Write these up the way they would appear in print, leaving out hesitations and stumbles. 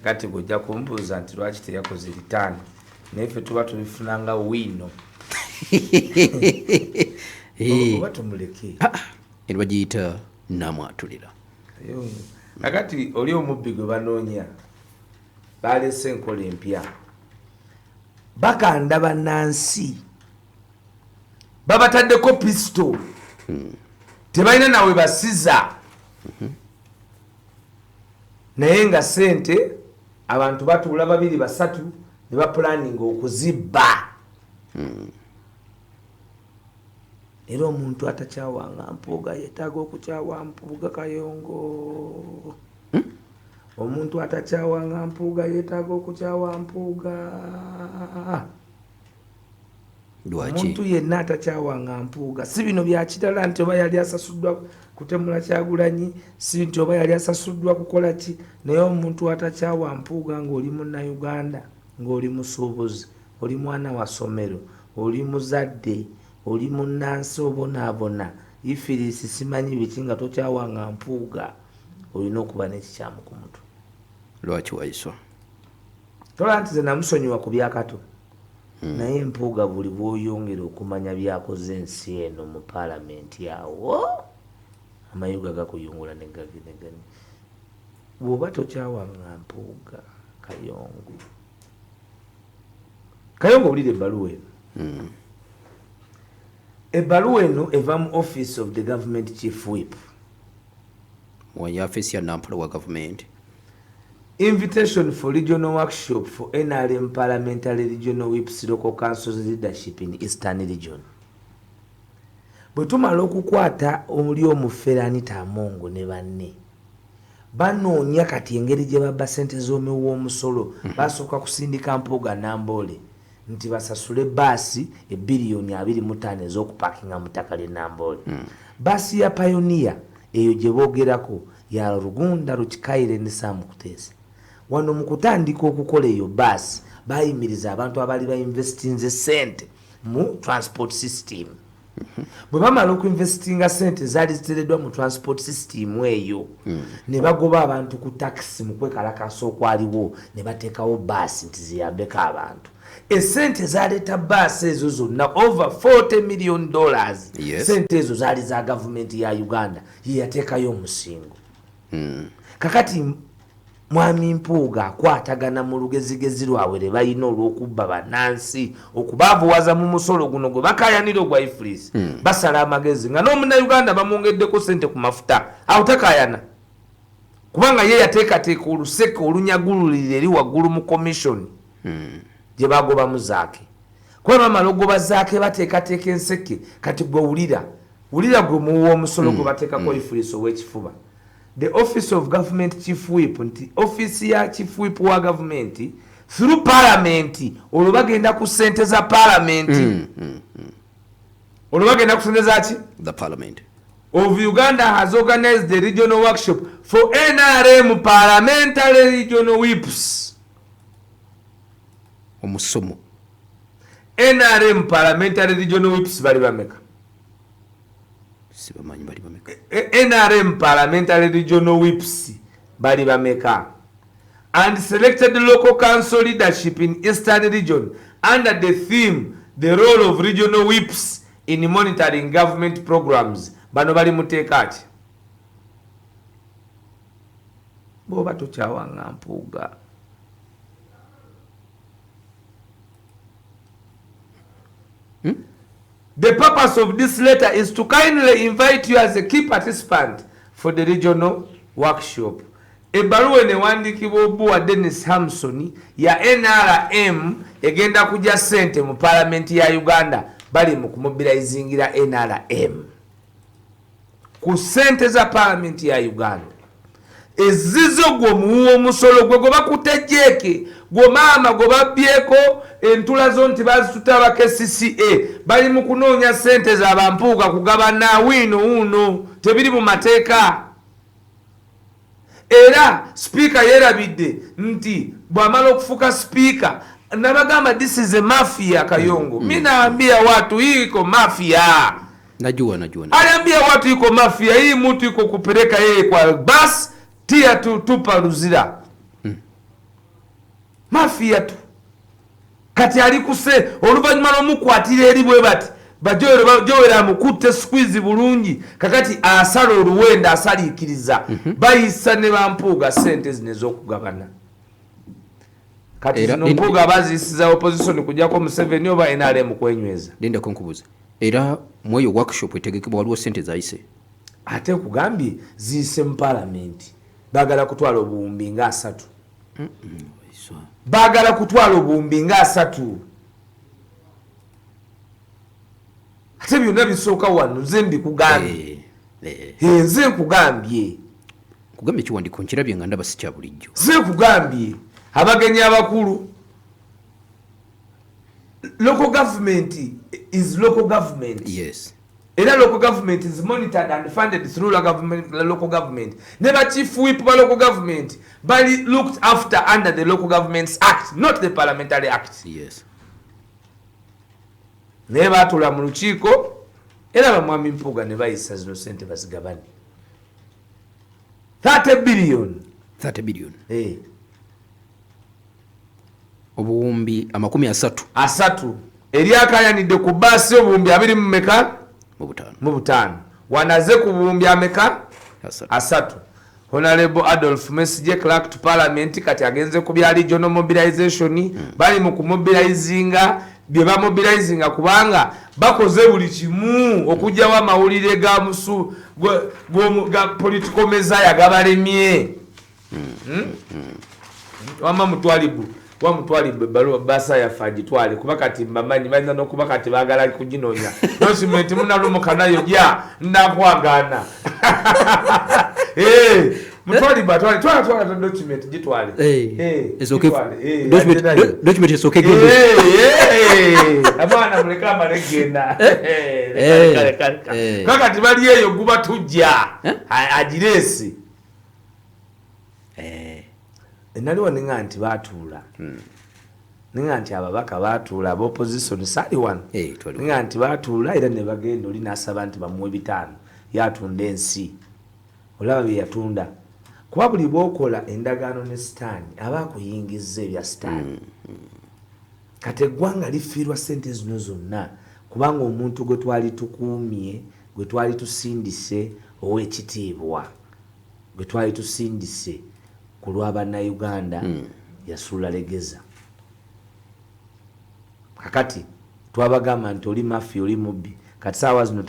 kati gojja kumbuuza nti lwaki teyakoze return naye ffe tuba tubifunanga wino oba tumuleke bagiyita namwatulira. nakati oli omubbi gwe banoonya balese enkola empya bakanda bannansi babataddeko pisto tebalina nawe basiza naye nga sente abantu batuula 2-3 ne bapulaninga okuzibba era omuntu atakyawanga mpuuga yeetaaga okukyawa mpuuga Kayongo. Omuntu atakyawanga mpuuga yeetaaga okukyawa mpuuga. Omuntu yenna atakyawanga mpuuga si bino bya kitala nti oba yali asasuddwa kutemula Kyagulanyi, si nti oba yali asasuddwa kukola ki, naye omuntu atakyawa mpuuga ng'oli Munnayuganda, ng'oli musuubuzi, oli mwana wa ssomero, oli muzadde, oli munnansi obonaabona, ifirisi simanyi biki nga tokyawanga mpuuga, olina okuba n'ekikyamu ku mutwe. Lwaki wayiswa? Tola nti ze namusonyiwa ku byakato. Naye mpuuga buli bw'oyongera okumanya byakoze ensi eno mu paalamenti awo amayuga gakuyungula ne gaginegani. Bw'oba tokyawanga mpuuga Kayongo wulira ebbaluwa eno. Ebbaluwa eno eva mu office of the government chief whip. Wa office ya nampula wa government. Invitation for regional workshop for NRM parliamentary regional whips local councils leadership in Eastern region. Bwe tumala okukwata oli omufera Tamongo ne banne banoonya kati engeri gye babba ssente z'omuwa omusolo basooka kusindika Mpuuga Nambole nti basasule baasi $2.25 billion ez'okupakinga mu ttaka ly'e Nambole. Baasi ya Pioneer eyo gye boogerako ya Rugunda Rukikaire ne Sam Kuteesa. Wano mu kutandika okukola eyo baasi bayimiriza abantu abali bainvestinze ssente mu transport system. Bwe bamala okuinvestinga ssente zaali ziteereddwa mu transport system eyo ne bagoba abantu ku taxi mu kwekalakasa okwaliwo ne bateekawo baasi nti ziyambeko abantu. Essente zaleeta baasi ezo zonna over $40 million. Ssente ezo zaali za gavumenti ya Uganda ye yateekayo omusingo. Kakati Mwami Mpuuga akwatagana mu lugezigezi lwabwe lwe balina olw'okubba bannansi okubaavuwaza mu musolo guno gwe bakaayanira ogwa ifirisi basala amagezi nga n'Omunnayuganda bamwongeddeko ssente ku mafuta awo takaayana kubanga ye yateekateeka oluseke olunyagululira eri waggulu mu komishoni gye bagobamu zaake. Kuba bamala ogoba zaake bateekateeka enseke kati gwe wulira gwe muwa omusolo gwe bateekako ifirisi ow'ekifuba. The office of government chief whip nti office ya chief whip wa government through parliament olwo bagenda ku ssente za parliament olwo bagenda ku ssente za ki the parliament of Uganda has organized the regional workshop for NRM parliamentary regional whips. Omusomo NRM parliamentary regional whips bali bameka? Sibamanyi bali bameka. NRM parliamentary regional whips bali bameka and selected local council leadership in Eastern region under the theme the role of regional whips in monitoring government programs. Bano bali muteeka ki? Bw'oba tokyawanga Mpuuga The purpose of this letter is to kindly invite you as a key participant for the regional workshop. Ebbaluwa newandiikibwa Obuwa Dennis Hamson ya NRM egenda kujja ssente mu parliament ya Uganda bali mu kumobilizingira NRM ku ssente za parliament ya Uganda. Ezizo gwe muwa omusolo gwe gwe bakutejeeke gwe maama gwe babbyeko entula zo nti bazituta KCCA bali mu kunoonya ssente za Bampuuga kugabana wino uno tebiri mu mateeka. Era speaker yerabidde nti bw'amala okufuka speaker nabagamba this is a mafia Kayongo. Mimi naambia watu hii iko mafia. Najua. Aliambia watu iko mafia hii, mtu iko kupeleka yeye kwa basi tia tupa Luzira. mafia tu kati ali kuse oluvannyuma lw'omukwatira eri bwe bati bajowera amukutte squeeze bulungi kakati asala oluwenda asaliikiriza bayisa ne bampuuga sente zino ez'okugabana kati zino mpuuga baziyisiza opposition kujjako Museveni oba NRM kwenyweza lindako nkubuuza era mu eyo workshop etegekebwa waliwo sente zayise ate nkugambye ziyise mu palamenti baagala kutwala obuwumbi nga 3 baagala kutwala obuwumbi nga 3 ate byonna bisooka wano nze mbikugambye nze nkugambye kugambye kiwandiiko nkirabye nga ndaba si kya bulijjo nze nkugambye abagenyi abakulu local government is local government. Yes. Era local government is monitored and funded through local government. Never chief whip by local government, but it looked after under the Local Governments Act, not the Parliamentary Act. Yes. Never atula mu lukiiko era bamwami Mpuuga ne bayisa zino sente bazigabane 30 billion. 30 billion. Obuwumbi 30 eri akayanidde ku baasi obuwumbi 2 mu meka mu butaano wanaze ku buwumbi ameka 3. Honorable Adolf Mesije Clerk to Parliament kati agenze ku bya regional mobilization bali mu kumobilizinga bye ba mobilizinga kubanga bakoze buli kimu okujjawo amawulire ga musu ga political mezaya gabalemye wama mutwalibu baluwa basa ya fagitwale kuba kati mbamanyi bayinza n'okuba kati baagala kuginonya document munalumu kanayo ja nakwagana mutwalibu twala document gitwale document esooke abaana muleka amale genda kakati bali eyo guba tujja agiresi naliwo ninga nti batuula ninga nti ababaka batuula ab'opposition sali wano ninga nti batuula era ne bagenda oli n'asaba nti bamuwe 5 yatunda ensi olaba bye yatunda kuba buli bw'okola endagaano ne sitaani aba akuyingizza ebya sitaani kati eggwanga lifiirwa sente zino zonna kubanga omuntu gwe twali tukuumye gwe twali tusindise ow'ekitiibwa gwe twali tusindise ku lw'Abannayuganda yasuula legeza kakati twabagamba nti oli mafia oli mubbi kati saawa zino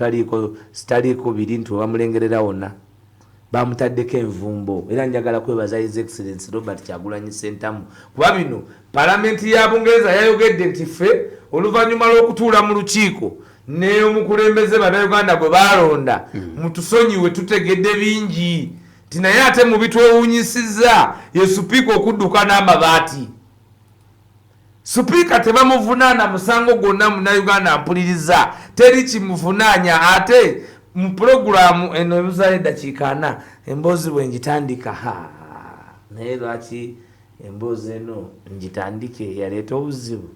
sitaliiko biri nti webamulengerera wonna bamutaddeko envumbo era njagala kwebaza His Excellency Robert Kyagulanyi Ssentamu kuba bino palamenti ya Bungereza yayogedde nti ffe oluvannyuma lw'okutuula mu lukiiko n'omukulembeze Bannayuganda gwe baalonda mutusonyiwe tutegedde bingi tinaye ate mu bitwewuunyisizza ye supiika okudduka n'amabaati supiika tebamuvunaana musango gwonna Munnayuganda mpuliriza teri kimuvunaanya ate mu puroguramu eno ebuzayo eddakiika 4 emboozi bwe ngitandika naye lwaki emboozi eno ngitandike yaleeta obuzibu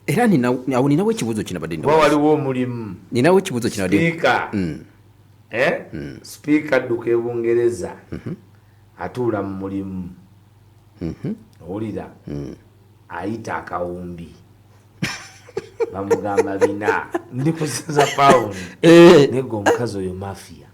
era ninawo ekibuuzo kinabadde waliwo omulimu ninawo ekibuuzo kinabadde Speaker adduka e Bungereza atuula mu mulimu owulira ayita akawumbi bamugamba 4 ndi kusinza pound nego omukazi oyo mafia